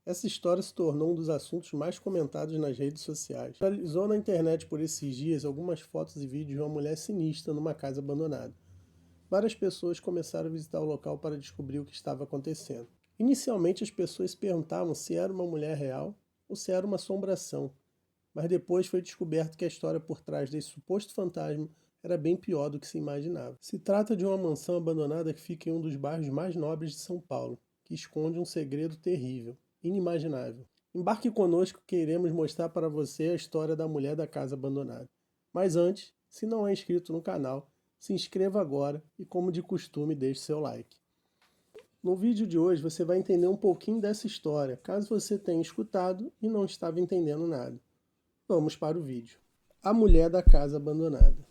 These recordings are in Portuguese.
Essa história se tornou um dos assuntos mais comentados nas redes sociais. Viralizou na internet por esses dias algumas fotos e vídeos de uma mulher sinistra numa casa abandonada. Várias pessoas começaram a visitar o local para descobrir o que estava acontecendo. Inicialmente as pessoas se perguntavam se era uma mulher real ou se era uma assombração, mas depois foi descoberto que a história por trás desse suposto fantasma era bem pior do que se imaginava. Se trata de uma mansão abandonada que fica em um dos bairros mais nobres de São Paulo, que esconde um segredo terrível, inimaginável. Embarque conosco que iremos mostrar para você a história da mulher da casa abandonada. Mas antes, se não é inscrito no canal, se inscreva agora e, como de costume, deixe seu like. No vídeo de hoje você vai entender um pouquinho dessa história, caso você tenha escutado e não estava entendendo nada. Vamos para o vídeo. A mulher da casa abandonada.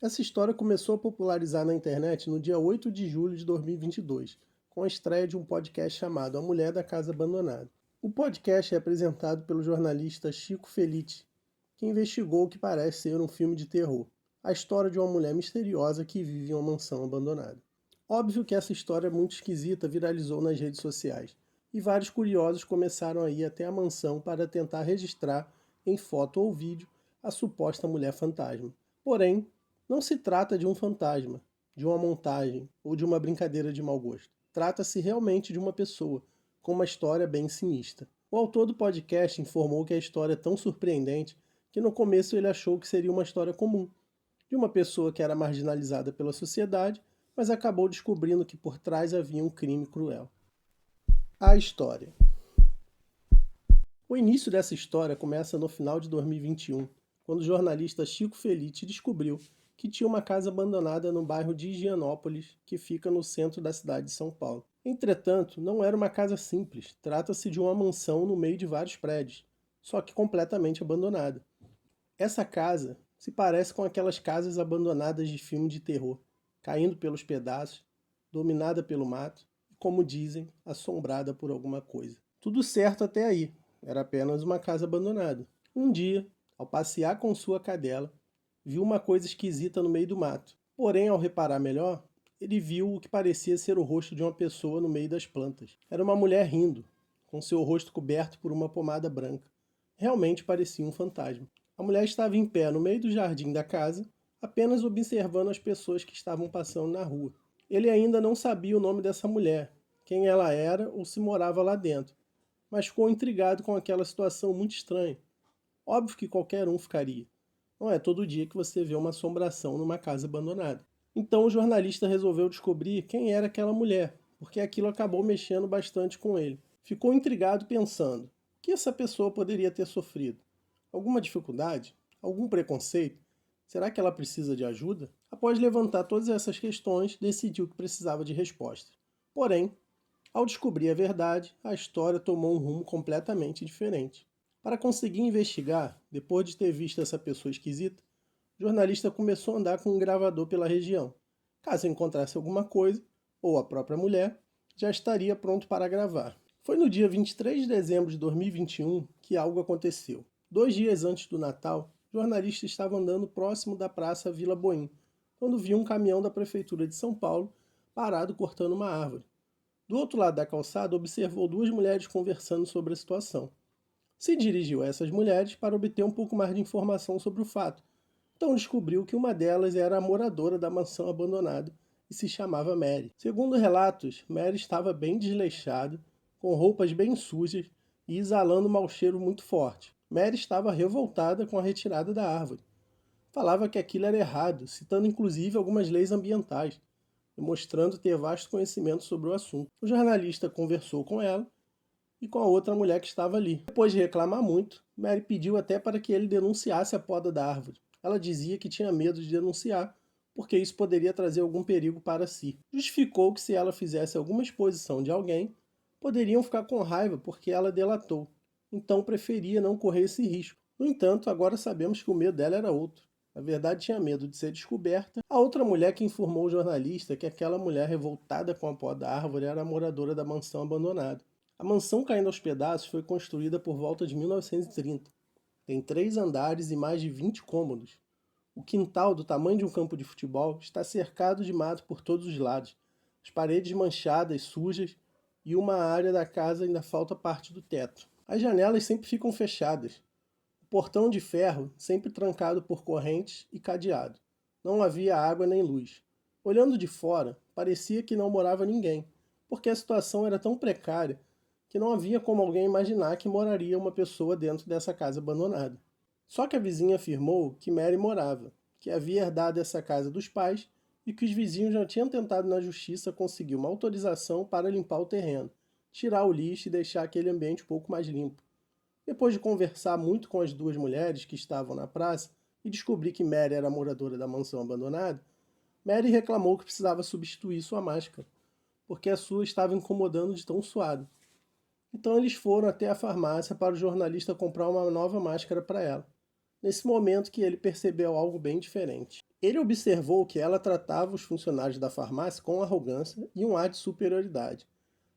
Essa história começou a popularizar na internet no dia 8 de julho de 2022, com a estreia de um podcast chamado A Mulher da Casa Abandonada. O podcast é apresentado pelo jornalista Chico Felitti, que investigou o que parece ser um filme de terror, a história de uma mulher misteriosa que vive em uma mansão abandonada. Óbvio que essa história muito esquisita viralizou nas redes sociais, e vários curiosos começaram a ir até a mansão para tentar registrar, em foto ou vídeo, a suposta mulher fantasma. Porém, não se trata de um fantasma, de uma montagem ou de uma brincadeira de mau gosto. Trata-se realmente de uma pessoa, com uma história bem sinistra. O autor do podcast informou que a história é tão surpreendente que no começo ele achou que seria uma história comum, de uma pessoa que era marginalizada pela sociedade, mas acabou descobrindo que por trás havia um crime cruel. A história. O início dessa história começa no final de 2021, quando o jornalista Chico Felitti descobriu que tinha uma casa abandonada no bairro de Higienópolis, que fica no centro da cidade de São Paulo. Entretanto, não era uma casa simples, trata-se de uma mansão no meio de vários prédios, só que completamente abandonada. Essa casa se parece com aquelas casas abandonadas de filme de terror, caindo pelos pedaços, dominada pelo mato e, como dizem, assombrada por alguma coisa. Tudo certo até aí, era apenas uma casa abandonada. Um dia, ao passear com sua cadela, viu uma coisa esquisita no meio do mato. Porém, ao reparar melhor, ele viu o que parecia ser o rosto de uma pessoa no meio das plantas. Era uma mulher rindo, com seu rosto coberto por uma pomada branca. Realmente parecia um fantasma. A mulher estava em pé no meio do jardim da casa, apenas observando as pessoas que estavam passando na rua. Ele ainda não sabia o nome dessa mulher, quem ela era ou se morava lá dentro, mas ficou intrigado com aquela situação muito estranha. Óbvio que qualquer um ficaria. Não é todo dia que você vê uma assombração numa casa abandonada. Então o jornalista resolveu descobrir quem era aquela mulher, porque aquilo acabou mexendo bastante com ele. Ficou intrigado pensando, o que essa pessoa poderia ter sofrido? Alguma dificuldade? Algum preconceito? Será que ela precisa de ajuda? Após levantar todas essas questões, decidiu que precisava de respostas. Porém, ao descobrir a verdade, a história tomou um rumo completamente diferente. Para conseguir investigar, depois de ter visto essa pessoa esquisita, o jornalista começou a andar com um gravador pela região. Caso encontrasse alguma coisa, ou a própria mulher, já estaria pronto para gravar. Foi no dia 23 de dezembro de 2021 que algo aconteceu. 2 dias antes do Natal, o jornalista estava andando próximo da Praça Vila Boim, quando viu um caminhão da Prefeitura de São Paulo parado cortando uma árvore. Do outro lado da calçada, observou duas mulheres conversando sobre a situação. Se dirigiu a essas mulheres para obter um pouco mais de informação sobre o fato. Então descobriu que uma delas era a moradora da mansão abandonada e se chamava Mary. Segundo relatos, Mary estava bem desleixada, com roupas bem sujas e exalando um mau cheiro muito forte. Mary estava revoltada com a retirada da árvore. Falava que aquilo era errado, citando inclusive algumas leis ambientais, mostrando ter vasto conhecimento sobre o assunto. O jornalista conversou com ela e com a outra mulher que estava ali. Depois de reclamar muito, Mary pediu até para que ele denunciasse a poda da árvore. Ela dizia que tinha medo de denunciar, porque isso poderia trazer algum perigo para si. Justificou que se ela fizesse alguma exposição de alguém, poderiam ficar com raiva porque ela delatou. Então preferia não correr esse risco. No entanto, agora sabemos que o medo dela era outro. Na verdade, tinha medo de ser descoberta. A outra mulher que informou o jornalista que aquela mulher revoltada com a poda da árvore era a moradora da mansão abandonada. A mansão caindo aos pedaços foi construída por volta de 1930. Tem 3 andares e mais de 20 cômodos. O quintal, do tamanho de um campo de futebol, está cercado de mato por todos os lados. As paredes manchadas, sujas e uma área da casa ainda falta parte do teto. As janelas sempre ficam fechadas. O portão de ferro sempre trancado por correntes e cadeado. Não havia água nem luz. Olhando de fora, parecia que não morava ninguém, porque a situação era tão precária que não havia como alguém imaginar que moraria uma pessoa dentro dessa casa abandonada. Só que a vizinha afirmou que Mary morava, que havia herdado essa casa dos pais e que os vizinhos já tinham tentado na justiça conseguir uma autorização para limpar o terreno, tirar o lixo e deixar aquele ambiente um pouco mais limpo. Depois de conversar muito com as duas mulheres que estavam na praça e descobrir que Mary era moradora da mansão abandonada, Mary reclamou que precisava substituir sua máscara, porque a sua estava incomodando de tão suada. Então eles foram até a farmácia para o jornalista comprar uma nova máscara para ela. Nesse momento que ele percebeu algo bem diferente. Ele observou que ela tratava os funcionários da farmácia com arrogância e um ar de superioridade,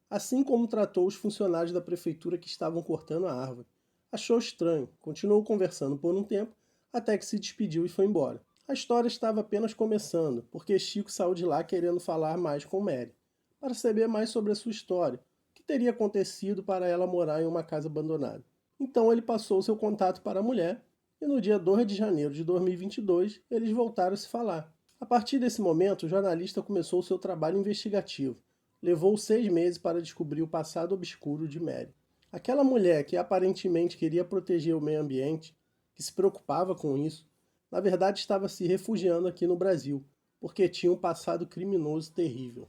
assim como tratou os funcionários da prefeitura que estavam cortando a árvore. Achou estranho, continuou conversando por um tempo, até que se despediu e foi embora. A história estava apenas começando, porque Chico saiu de lá querendo falar mais com Mary, para saber mais sobre a sua história, o que teria acontecido para ela morar em uma casa abandonada. Então ele passou seu contato para a mulher, e no dia 2 de janeiro de 2022 eles voltaram a se falar. A partir desse momento, o jornalista começou seu trabalho investigativo. Levou 6 meses para descobrir o passado obscuro de Mary. Aquela mulher que aparentemente queria proteger o meio ambiente, que se preocupava com isso, na verdade estava se refugiando aqui no Brasil, porque tinha um passado criminoso terrível.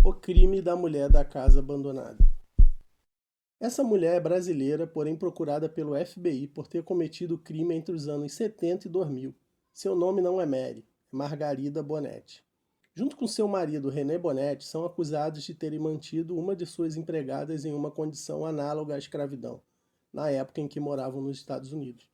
O crime da mulher da casa abandonada. Essa mulher é brasileira, porém procurada pelo FBI por ter cometido crime entre os anos 70 e 2000. Seu nome não é Mary, é Margarida Bonetti. Junto com seu marido René Bonetti, são acusados de terem mantido uma de suas empregadas em uma condição análoga à escravidão, na época em que moravam nos Estados Unidos.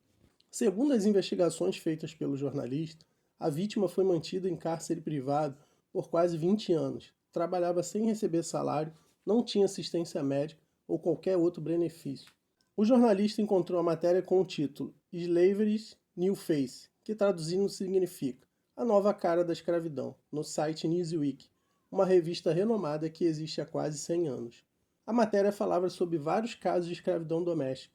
Segundo as investigações feitas pelo jornalista, a vítima foi mantida em cárcere privado por quase 20 anos, trabalhava sem receber salário, não tinha assistência médica ou qualquer outro benefício. O jornalista encontrou a matéria com o título Slavery's New Face, que traduzindo significa A Nova Cara da Escravidão, no site Newsweek, uma revista renomada que existe há quase 100 anos. A matéria falava sobre vários casos de escravidão doméstica.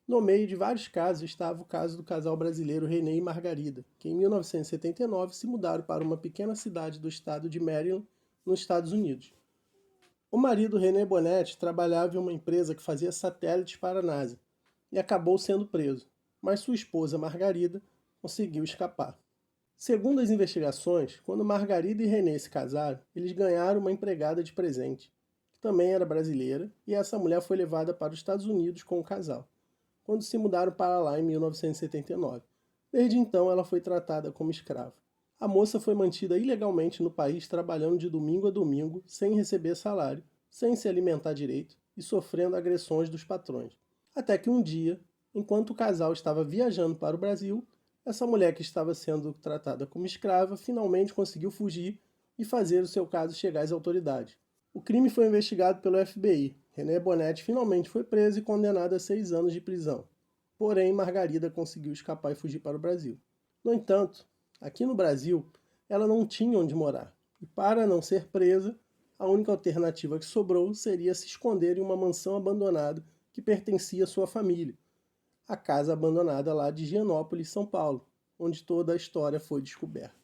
No meio de vários casos estava o caso do casal brasileiro René e Margarida, que em 1979 se mudaram para uma pequena cidade do estado de Maryland, nos Estados Unidos. O marido René Bonetti trabalhava em uma empresa que fazia satélites para a NASA e acabou sendo preso, mas sua esposa Margarida conseguiu escapar. Segundo as investigações, quando Margarida e René se casaram, eles ganharam uma empregada de presente, que também era brasileira, e essa mulher foi levada para os Estados Unidos com o casal, quando se mudaram para lá em 1979. Desde então, ela foi tratada como escrava. A moça foi mantida ilegalmente no país trabalhando de domingo a domingo, sem receber salário, sem se alimentar direito e sofrendo agressões dos patrões. Até que um dia, enquanto o casal estava viajando para o Brasil, essa mulher que estava sendo tratada como escrava finalmente conseguiu fugir e fazer o seu caso chegar às autoridades. O crime foi investigado pelo FBI. René Bonetti finalmente foi preso e condenado a 6 anos de prisão. Porém, Margarida conseguiu escapar e fugir para o Brasil. No entanto, aqui no Brasil, ela não tinha onde morar. E para não ser presa, a única alternativa que sobrou seria se esconder em uma mansão abandonada que pertencia à sua família, a casa abandonada lá de Higienópolis, São Paulo, onde toda a história foi descoberta.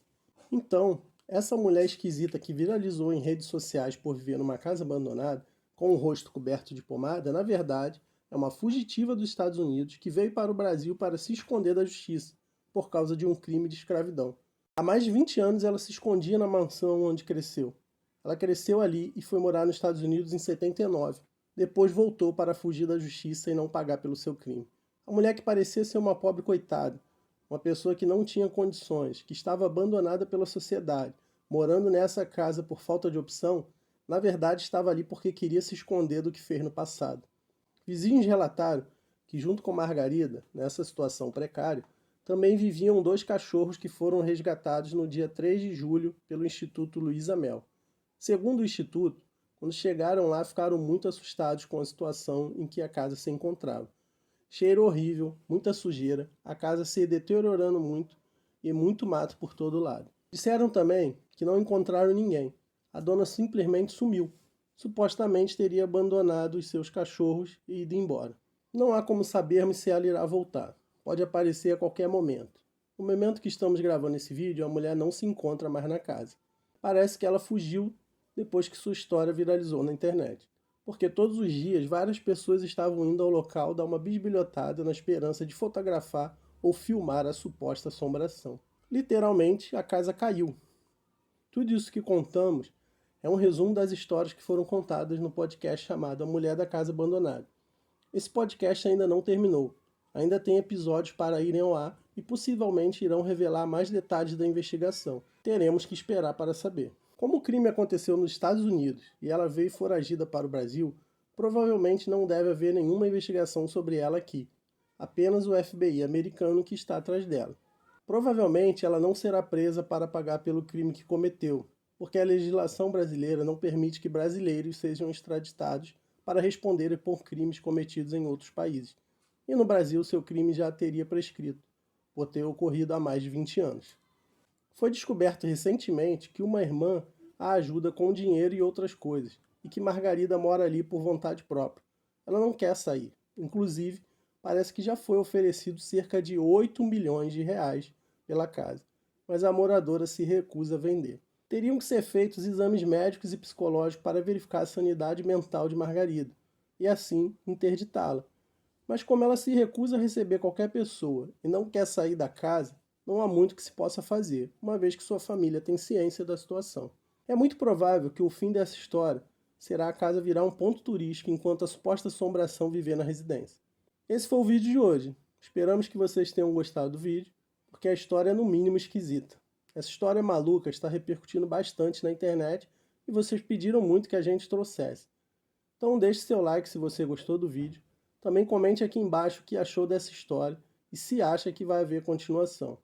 Então, essa mulher esquisita que viralizou em redes sociais por viver numa casa abandonada, com o rosto coberto de pomada, na verdade, é uma fugitiva dos Estados Unidos que veio para o Brasil para se esconder da justiça, por causa de um crime de escravidão. Há mais de 20 anos ela se escondia na mansão onde cresceu. Ela cresceu ali e foi morar nos Estados Unidos em 79. Depois voltou para fugir da justiça e não pagar pelo seu crime. A mulher que parecia ser uma pobre coitada, uma pessoa que não tinha condições, que estava abandonada pela sociedade, morando nessa casa por falta de opção, na verdade estava ali porque queria se esconder do que fez no passado. Vizinhos relataram que, junto com Margarida, nessa situação precária, também viviam 2 cachorros que foram resgatados no dia 3 de julho pelo Instituto Luiza Mel. Segundo o Instituto, quando chegaram lá ficaram muito assustados com a situação em que a casa se encontrava. Cheiro horrível, muita sujeira, a casa se deteriorando muito e muito mato por todo lado. Disseram também que não encontraram ninguém. a dona simplesmente sumiu. Supostamente teria abandonado os seus cachorros e ido embora. Não há como sabermos se ela irá voltar. Pode aparecer a qualquer momento. No momento que estamos gravando esse vídeo, a mulher não se encontra mais na casa. Parece que ela fugiu depois que sua história viralizou na internet. Porque todos os dias várias pessoas estavam indo ao local dar uma bisbilhotada na esperança de fotografar ou filmar a suposta assombração. Literalmente, a casa caiu. Tudo isso que contamos é um resumo das histórias que foram contadas no podcast chamado A Mulher da Casa Abandonada. Esse podcast ainda não terminou. Ainda tem episódios para irem ao ar e possivelmente irão revelar mais detalhes da investigação. Teremos que esperar para saber. Como o crime aconteceu nos Estados Unidos e ela veio foragida para o Brasil, provavelmente não deve haver nenhuma investigação sobre ela aqui. Apenas o FBI americano que está atrás dela. Provavelmente ela não será presa para pagar pelo crime que cometeu, porque a legislação brasileira não permite que brasileiros sejam extraditados para responderem por crimes cometidos em outros países. E no Brasil seu crime já teria prescrito, por ter ocorrido há mais de 20 anos. Foi descoberto recentemente que uma irmã a ajuda com dinheiro e outras coisas, e que Margarida mora ali por vontade própria. Ela não quer sair. Inclusive, parece que já foi oferecido cerca de 8 milhões de reais pela casa, mas a moradora se recusa a vender. Teriam que ser feitos exames médicos e psicológicos para verificar a sanidade mental de Margarida, e assim interditá-la. Mas como ela se recusa a receber qualquer pessoa e não quer sair da casa, não há muito que se possa fazer, uma vez que sua família tem ciência da situação. É muito provável que o fim dessa história será a casa virar um ponto turístico enquanto a suposta assombração viver na residência. Esse foi o vídeo de hoje. Esperamos que vocês tenham gostado do vídeo, porque a história é no mínimo esquisita. Essa história maluca está repercutindo bastante na internet e vocês pediram muito que a gente trouxesse. Então deixe seu like se você gostou do vídeo. Também comente aqui embaixo o que achou dessa história e se acha que vai haver continuação.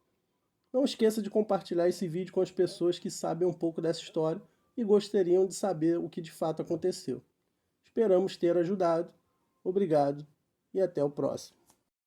Não esqueça de compartilhar esse vídeo com as pessoas que sabem um pouco dessa história e gostariam de saber o que de fato aconteceu. Esperamos ter ajudado. Obrigado e até o próximo.